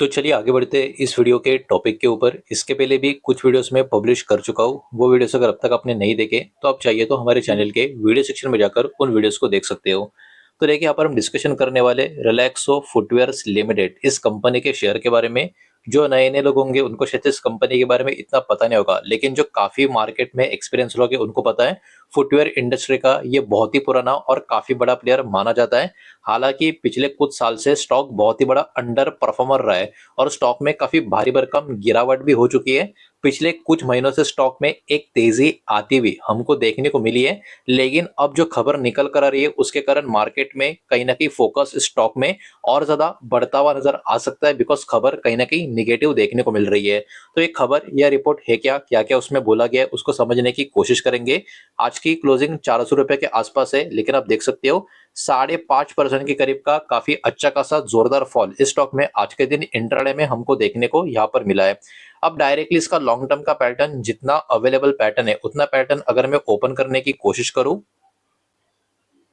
तो चलिए आगे बढ़ते हैं इस वीडियो के टॉपिक के ऊपर। इसके पहले भी कुछ वीडियोस मैं पब्लिश कर चुका हूँ। वो वीडियोस अगर अब तक आपने नहीं देखे तो आप चाहिए तो हमारे चैनल के वीडियो सेक्शन में जाकर उन वीडियोस को देख सकते हो। तो देखिए यहाँ पर हम डिस्कशन करने वाले रिलैक्सो फुटवेयर्स लिमिटेड इस कंपनी के शेयर के बारे में। जो नए नए लोग होंगे उनको शायद इस कंपनी के बारे में इतना पता नहीं होगा, लेकिन जो काफी मार्केट में एक्सपीरियंस लोग हैं उनको पता है फुटवेयर इंडस्ट्री का ये बहुत ही पुराना और काफी बड़ा प्लेयर माना जाता है। हालांकि पिछले कुछ साल से स्टॉक बहुत ही बड़ा अंडर परफॉर्मर रहा है और स्टॉक में काफी भारी भरकम गिरावट भी हो चुकी है। पिछले कुछ महीनों से स्टॉक में एक तेजी आती हुई हमको देखने को मिली है, लेकिन अब जो खबर निकल कर आ रही है उसके कारण मार्केट में कहीं ना कहीं फोकस स्टॉक में और ज्यादा बढ़ता हुआ नजर आ सकता है, बिकॉज खबर कहीं ना कहीं निगेटिव देखने को मिल रही है। तो ये खबर या रिपोर्ट है क्या, क्या क्या उसमें बोला गया है, उसको समझने की कोशिश करेंगे। आज की क्लोजिंग 400 रुपए के आसपास है, लेकिन आप देख सकते हो 5.5% के करीब का काफी अच्छा खासा जोरदार फॉल इस स्टॉक में आज के दिन इंट्राडे में हमको देखने को यहाँ पर मिला है। अब डायरेक्टली इसका लॉन्ग टर्म का पैटर्न जितना अवेलेबल पैटर्न है उतना पैटर्न अगर मैं ओपन करने की कोशिश करूं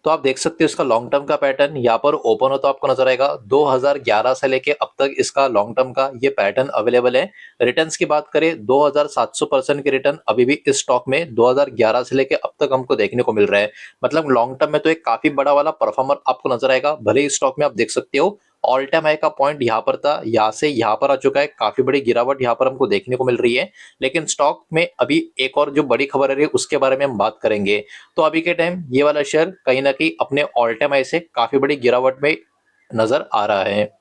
तो आप देख सकते हो इसका लॉन्ग टर्म का पैटर्न यहाँ पर ओपन हो तो आपको नजर आएगा 2011 से लेके अब तक इसका लॉन्ग टर्म का ये पैटर्न अवेलेबल है। रिटर्न्स की बात करें 2700% के रिटर्न अभी भी इस स्टॉक में 2011 से लेके अब तक हमको देखने को मिल रहा है। मतलब लॉन्ग टर्म में तो एक काफी बड़ा वाला परफॉर्मर आपको नजर आएगा। भले ही स्टॉक में आप देख सकते हो ऑल टाइम हाई का पॉइंट यहाँ पर था, यहाँ से यहाँ पर आ चुका है, काफी बड़ी गिरावट यहाँ पर हमको देखने को मिल रही है। लेकिन स्टॉक में अभी एक और जो बड़ी खबर आ रही है उसके बारे में हम बात करेंगे। तो अभी के टाइम ये वाला शेयर कहीं ना कहीं अपने ऑल टाइम हाई से काफी बड़ी गिरावट में नजर आ रहा है।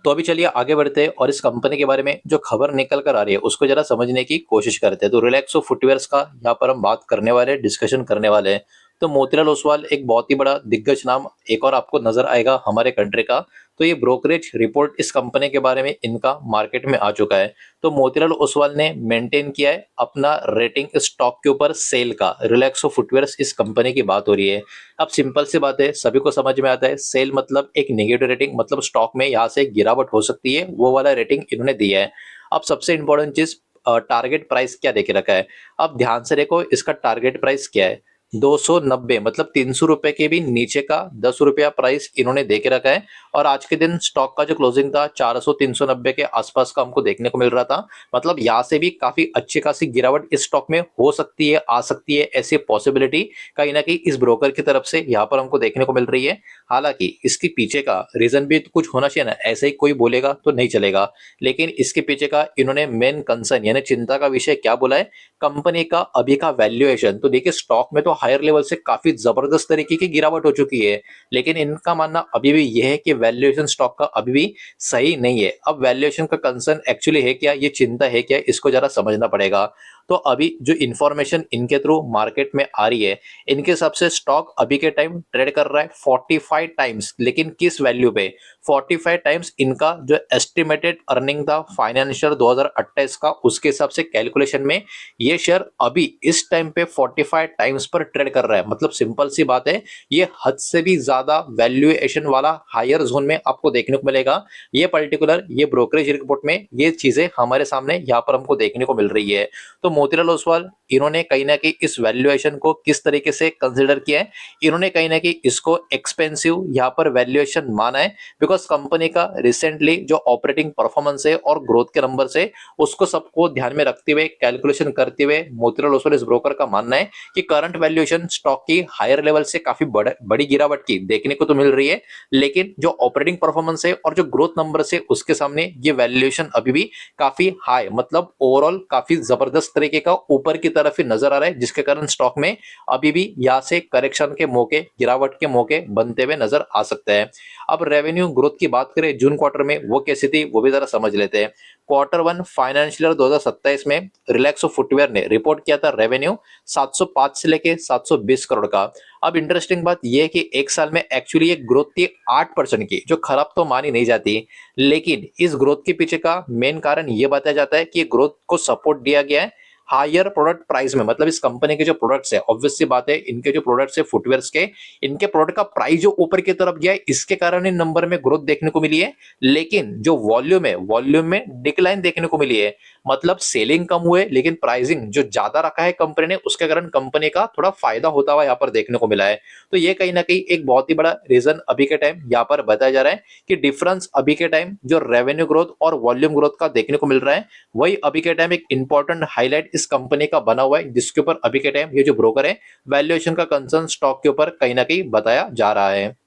तो अभी चलिए आगे बढ़ते हैं और इस कंपनी के बारे में जो खबर निकल कर आ रही है उसको जरा समझने की कोशिश करते हैं। तो रिलैक्सो फुटवेयर्स का यहाँ पर हम बात करने वाले हैं, डिस्कशन करने वाले हैं। तो मोतीलाल ओसवाल एक बहुत ही बड़ा दिग्गज नाम एक और आपको नजर आएगा हमारे कंट्री का। तो ये ब्रोकरेज रिपोर्ट इस कंपनी के बारे में इनका मार्केट में आ चुका है। तो मोतीलाल ओसवाल ने मेंटेन किया है अपना रेटिंग स्टॉक के ऊपर सेल का। रिलैक्सो फुटवेयर्स इस कंपनी की बात हो रही है। अब सिंपल सी बात है, सभी को समझ में आता है सेल मतलब एक नेगेटिव रेटिंग, मतलब स्टॉक में यहाँ से गिरावट हो सकती है, वो वाला रेटिंग इन्होंने दिया है। अब सबसे इंपॉर्टेंट चीज टारगेट प्राइस क्या देके रखा है। अब ध्यान से देखो इसका टारगेट प्राइस क्या है। 290 मतलब 300 रुपए के भी नीचे का 10 रुपया प्राइस इन्होंने देके रखा है। और आज के दिन स्टॉक का जो क्लोजिंग था 400-390 के आसपास का हमको देखने को मिल रहा था। मतलब यहाँ से भी काफी अच्छी खासी गिरावट इस स्टॉक में हो सकती है, आ सकती है, ऐसी पॉसिबिलिटी कहीं ना कहीं इस ब्रोकर की तरफ से यहाँ पर हमको देखने को मिल रही है। हालांकि इसके पीछे का रीजन भी तो कुछ होना चाहिए ना, ऐसे ही कोई बोलेगा तो नहीं चलेगा। लेकिन इसके पीछे का इन्होंने मेन कंसर्न यानी चिंता का विषय क्या बोला है, कंपनी का अभी का वैल्यूएशन। तो देखिए स्टॉक में तो हायर लेवल से काफी जबरदस्त तरीके की गिरावट हो चुकी है, लेकिन इनका मानना अभी भी यह है कि वैल्यूएशन स्टॉक का अभी भी सही नहीं है। अब वैल्यूएशन का कंसर्न एक्चुअली है क्या, ये चिंता है क्या, इसको जरा समझना पड़ेगा। तो अभी जो इंफॉर्मेशन इनके थ्रू मार्केट में आ रही है, इनके हिसाब से स्टॉक अभी के टाइम ट्रेड कर रहा है 45 टाइम्स, लेकिन किस वैल्यू पे, 45 टाइम्स इनका जो एस्टिमेटेड अर्निंग था फाइनेंशियल 2028 का, उसके हिसाब से कैलकुलेशन में ये शेयर अभी इस टाइम पे 45 टाइम्स पर ट्रेड कर रहा है। मतलब सिंपल सी बात है, ये हद से भी ज्यादा वैल्यूएशन वाला हायर जोन में आपको देखने को मिलेगा। ये पर्टिकुलर ये ब्रोकरेज रिपोर्ट में ये चीजें हमारे सामने यहाँ पर हमको देखने को मिल रही है। तो मोतीलाल ओसवाल इन्होंने कहीं ना कहीं इस वैल्यूएशन को किस तरीके से कंसिडर किया है, इन्होंने कहीं ना कहीं इसको एक्सपेंसिव यहाँ पर वैल्यूएशन माना है। बिकॉज कंपनी का रिसेंटली जो ऑपरेटिंग परफॉर्मेंस है और ग्रोथ के नंबर से उसको सबको ध्यान में रखते हुए कैलकुलेशन करते हुए मोतीलाल ओसवाल इस ब्रोकर का मानना है कि करंट वैल्यूएशन स्टॉक की हायर लेवल से काफी बड़ी गिरावट की देखने को तो मिल रही है, लेकिन जो ऑपरेटिंग परफॉर्मेंस है और जो ग्रोथ नंबर से उसके सामने ये वैल्यूएशन अभी भी काफी हाई, मतलब ओवरऑल काफी जबरदस्त तरीके का ऊपर की तरफ ही नजर आ रहा है, जिसके कारण स्टॉक में अभी भी यहाँ से करेक्शन के मौके, गिरावट के मौके बनते हुए नजर आ सकते हैं। अब रेवेन्यू ग्रोथ की बात करें जून क्वार्टर में वो कैसी थी वो भी जरा समझ लेते हैं। क्वार्टर 1 फाइनेंशियल ईयर 2027 में रिलैक्सो फुटवेयर ने रिपोर्ट किया था रेवेन्यू 705 से लेके 720 करोड़ का। अब इंटरेस्टिंग बात यह है कि एक साल में एक्चुअली ये ग्रोथ थी 8% की, जो खराब तो मानी नहीं जाती, लेकिन इस ग्रोथ के पीछे का मेन कारण यह बताया जाता है कि ग्रोथ को सपोर्ट दिया गया है हायर प्रोडक्ट प्राइस में, मतलब इस कंपनी के जो प्रोडक्ट्स है, ऑब्वियस सी बात है इनके जो प्रोडक्ट्स है फुटवेयर्स के, इनके प्रोडक्ट का प्राइस जो ऊपर की तरफ गया है, इसके कारण इन नंबर में ग्रोथ देखने को मिली है। लेकिन जो वॉल्यूम है, वॉल्यूम में डिक्लाइन देखने को मिली है। मतलब सेलिंग कम हुए लेकिन प्राइसिंग जो ज्यादा रखा है कंपनी ने, उसके कारण कंपनी का थोड़ा फायदा होता हुआ यहाँ पर देखने को मिला है। तो ये कहीं ना कहीं एक बहुत ही बड़ा रीजन अभी के टाइम यहाँ पर बताया जा रहा है कि डिफरेंस अभी के टाइम जो रेवेन्यू ग्रोथ और वॉल्यूम ग्रोथ का देखने को मिल रहा है, वही अभी के टाइम एक इंपॉर्टेंट हाईलाइट इस कंपनी का बना हुआ है, जिसके ऊपर अभी के टाइम ये जो ब्रोकर है वैल्यूएशन का कंसर्न स्टॉक के ऊपर कहीं ना कहीं बताया जा रहा है।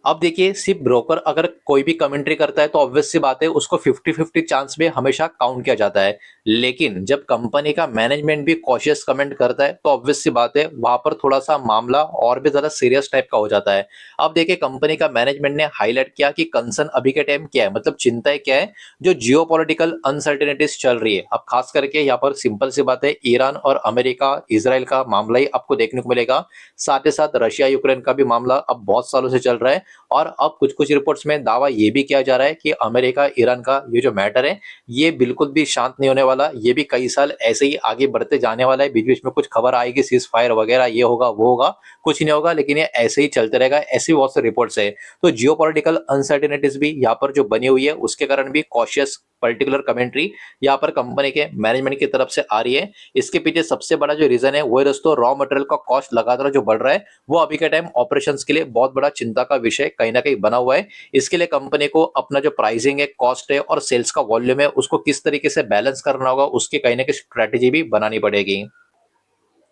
अब देखिए, सिर्फ ब्रोकर अगर कोई भी कमेंट्री करता है तो ऑब्वियस सी बात है उसको 50-50 चांस में हमेशा काउंट किया जाता है। लेकिन जब कंपनी का मैनेजमेंट भी कॉशियस कमेंट करता है तो ऑब्वियस सी बात है वहां पर थोड़ा सा मामला और भी ज्यादा सीरियस टाइप का हो जाता है। अब देखिए, कंपनी का मैनेजमेंट ने हाईलाइट किया कि कंसर्न अभी के टाइम क्या है, मतलब चिंताएं क्या है, जो जियोपॉलिटिकल अनसर्टेनिटीज चल रही है। अब खास करके यहाँ पर सिंपल सी बात है, ईरान और अमेरिका इसराइल का मामला ही आपको देखने को मिलेगा। साथ ही साथ रशिया यूक्रेन का भी मामला अब बहुत सालों से चल रहा है। और अब कुछ कुछ रिपोर्ट्स में दावा ये भी किया जा रहा है कि अमेरिका ईरान का ये जो मैटर है, ये बिल्कुल भी शांत नहीं होने वाला। ये भी कई साल ऐसे ही आगे बढ़ते जाने वाला है। बीच बीच में कुछ खबर आएगी सीज फायर वगैरह, ये होगा वो होगा, कुछ नहीं होगा, लेकिन ये ऐसे ही चलते रहेगा। ऐसी बहुत से रिपोर्ट्स है। तो जियोपॉलिटिकल अनसर्टेनिटीज भी यहाँ पर जो बनी हुई है, उसके कारण भी कॉशियस पर्टिकुलर कमेंट्री यहाँ पर कंपनी के मैनेजमेंट की तरफ से आ रही है। इसके पीछे सबसे बड़ा जो रीजन है वो है दोस्तों, रॉ मटेरियल का कॉस्ट लगातार जो बढ़ रहा है, वो अभी के टाइम ऑपरेशंस के लिए बहुत बड़ा चिंता का विषय कहीं ना कहीं बना हुआ है। इसके लिए कंपनी को अपना जो प्राइसिंग है, कॉस्ट है और सेल्स का वॉल्यूम है, उसको किस तरीके से बैलेंस करना होगा, उसकी कहीं ना कहीं स्ट्रेटेजी भी बनानी पड़ेगी।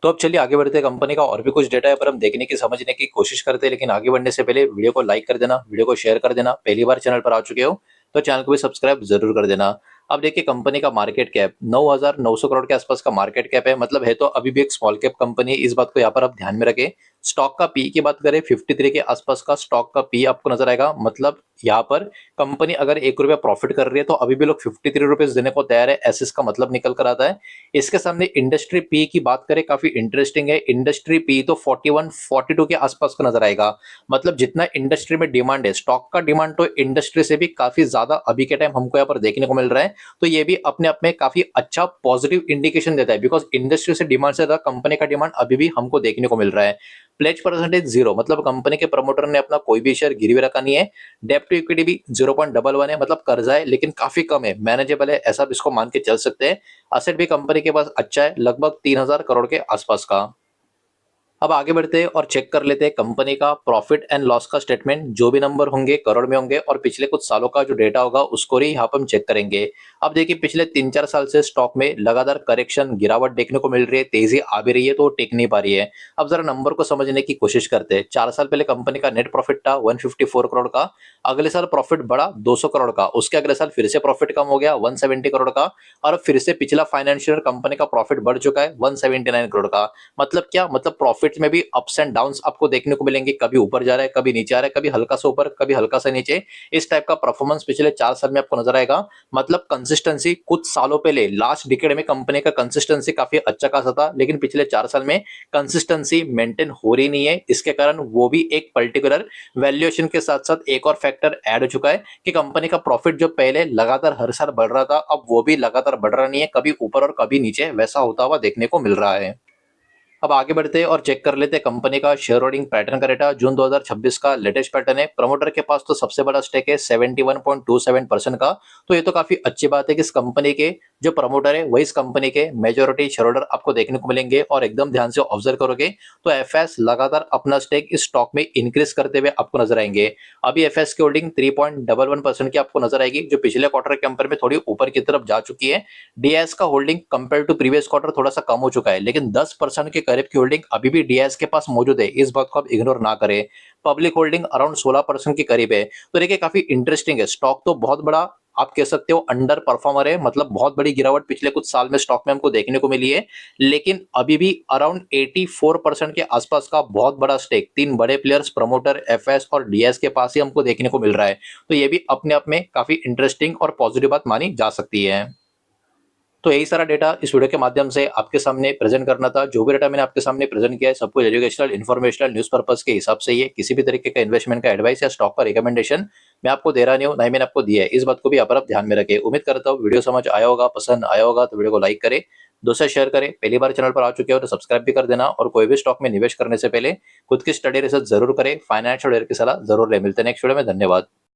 तो अब चलिए आगे बढ़ते हैं। कंपनी का और भी कुछ डेटा है पर हम देखने की समझने की कोशिश करते हैं, लेकिन आगे बढ़ने से पहले वीडियो को लाइक कर देना, वीडियो को शेयर कर देना। पहली बार चैनल पर आ चुके हो तो चैनल को भी सब्सक्राइब जरूर कर देना। अब देखिए, कंपनी का मार्केट कैप 9,900 करोड़ के आसपास का मार्केट कैप है, मतलब है तो अभी भी एक स्मॉल कैप कंपनी है। इस बात को यहाँ पर आप ध्यान में रखें। स्टॉक का पी की बात करें, 53 के आसपास का स्टॉक का पी आपको नजर आएगा। मतलब यहाँ पर कंपनी अगर ₹1 प्रॉफिट कर रही है तो अभी भी लोग 53 रुपीज देने को तैयार है, ऐसे इसका मतलब निकल कर आता है। इसके सामने इंडस्ट्री पी की बात करें, काफी इंटरेस्टिंग है। इंडस्ट्री पी तो 41 42 के आसपास का नजर आएगा। मतलब जितना इंडस्ट्री में डिमांड है, स्टॉक का डिमांड तो इंडस्ट्री से भी काफी ज्यादा अभी के टाइम हमको यहाँ पर देखने को मिल रहा है। तो ये भी अपने आप में काफी अच्छा पॉजिटिव इंडिकेशन देता है, बिकॉज इंडस्ट्री से डिमांड से ज्यादा कंपनी का डिमांड अभी भी हमको देखने को मिल रहा है। प्लेज परसेंटेज 0, मतलब कंपनी के प्रमोटर ने अपना कोई भी शेयर गिरवी रखा नहीं है। डेप्ट टू इक्विटी भी 0.11 है, मतलब कर्जा है लेकिन काफी कम है, मैनेजेबल है, ऐसा भी इसको मान के चल सकते हैं। असेट भी कंपनी के पास अच्छा है, लगभग 3,000 करोड़ के आसपास का। अब आगे बढ़ते हैं और चेक कर लेते हैं कंपनी का प्रॉफिट एंड लॉस का स्टेटमेंट। जो भी नंबर होंगे करोड़ में होंगे और पिछले कुछ सालों का जो डेटा होगा उसको ही यहाँ पर हम चेक करेंगे। अब देखिए, पिछले 3-4 साल से स्टॉक में लगातार करेक्शन, गिरावट देखने को मिल रही है, तेजी आ भी रही है तो टिक नहीं पा रही है। अब जरा नंबर को समझने की कोशिश करते हैं। 4 साल पहले कंपनी का नेट प्रॉफिट था 154 करोड़ का। अगले साल प्रॉफिट बढ़ा 200 करोड़ का, उसके अगले साल फिर से प्रॉफिट कम हो गया 170 करोड़ का, और अब फिर से पिछला फाइनेंशियल कंपनी का प्रॉफिट बढ़ चुका है 179 करोड़ का। मतलब क्या, मतलब प्रॉफिट में भी अप्स एंड डाउन्स आपको देखने को मिलेंगे, कभी ऊपर जा रहा है, कभी नीचे आ रहा है, कभी हल्का सा ऊपर, कभी हल्का सा नीचे। इस टाइप का परफॉर्मेंस पिछले 4 साल में आपको नजर आएगा। मतलब कंसिस्टेंसी कुछ सालों पहले लास्ट डिकेड में कंपनी का कंसिस्टेंसी काफी अच्छा खासा था, लेकिन पिछले 4 साल में कंसिस्टेंसी मेंटेन हो रही नहीं है। इसके कारण वो भी एक पर्टिकुलर वैल्यूएशन के साथ साथ एक और फैक्टर ऐड हो चुका है कि कंपनी का प्रॉफिट जो पहले लगातार हर साल बढ़ रहा था, अब वो भी लगातार बढ़ रहा नहीं है, कभी ऊपर और कभी नीचे वैसा होता हुआ देखने को मिल रहा है। अब आगे बढ़ते हैं और चेक कर लेते हैं कंपनी का शेयर होल्डिंग पैटर्न का डेटा। जून 2026 का लेटेस्ट पैटर्न है। प्रमोटर के पास तो सबसे बड़ा स्टेक है 71.27% का। तो ये तो काफी अच्छी बात है कि इस कंपनी के जो प्रमोटर है वही इस कंपनी के मेजोरिटी शेयर होल्डर आपको देखने को मिलेंगे। और एकदम ध्यान से ऑब्जर्व करोगे तो एफएस लगातार अपना स्टेक इस स्टॉक में इंक्रीज करते हुए आपको नजर आएंगे। अभी एफएस की होल्डिंग 3.11% की आपको नजर आएगी, जो पिछले क्वार्टर के कंपेयर में थोड़ी ऊपर की तरफ जा चुकी है। डीएस का holding compare to previous quarter थोड़ा सा कम हो चुका है, लेकिन 10% के करीब की होल्डिंग अभी भी डीएस के पास मौजूद है, इस बात को आप इग्नोर ना करें। पब्लिक होल्डिंग अराउंड 16% के करीब है। तो देखिए, काफी इंटरेस्टिंग है। स्टॉक तो बहुत बड़ा आप कह सकते हो अंडर परफॉर्मर है, मतलब बहुत बड़ी गिरावट पिछले कुछ साल में स्टॉक में हमको देखने को मिली है, लेकिन अभी भी अराउंड 84% के आसपास का बहुत बड़ा स्टेक 3 बड़े प्लेयर्स प्रमोटर, एफएस और डीएस के पास ही हमको देखने को मिल रहा है। तो ये भी अपने आप में काफी इंटरेस्टिंग और पॉजिटिव बात मानी जा सकती है। तो यही सारा डेटा इस वीडियो के माध्यम से आपके सामने प्रेजेंट करना था। जो भी डेटा मैंने आपके सामने प्रेजेंट किया है सब कुछ एजुकेशनल, इन्फॉर्मेशनल, न्यूज पर्पस के हिसाब से ही है। किसी भी तरीके का इन्वेस्टमेंट का एडवाइस या स्टॉक का रिकमेंडेशन मैं आपको दे रहा नहीं हूँ, ना ही मैंने आपको दिया है। इस बात को भी यहाँ पर आप ध्यान में रखें। उम्मीद करता हूँ वीडियो समझ आया होगा, पसंद आया होगा तो वीडियो को लाइक करें, दोस्तों शेयर करें, पहली बार चैनल पर आ चुके हो तो सब्सक्राइब भी कर देना और कोई भी स्टॉक में निवेश करने से पहले खुद की स्टडी रिसर्च जरूर करें, फाइनेंशियल एडवाइजर की सलाह जरूर ले। मिलते हैं नेक्स्ट वीडियो में, धन्यवाद।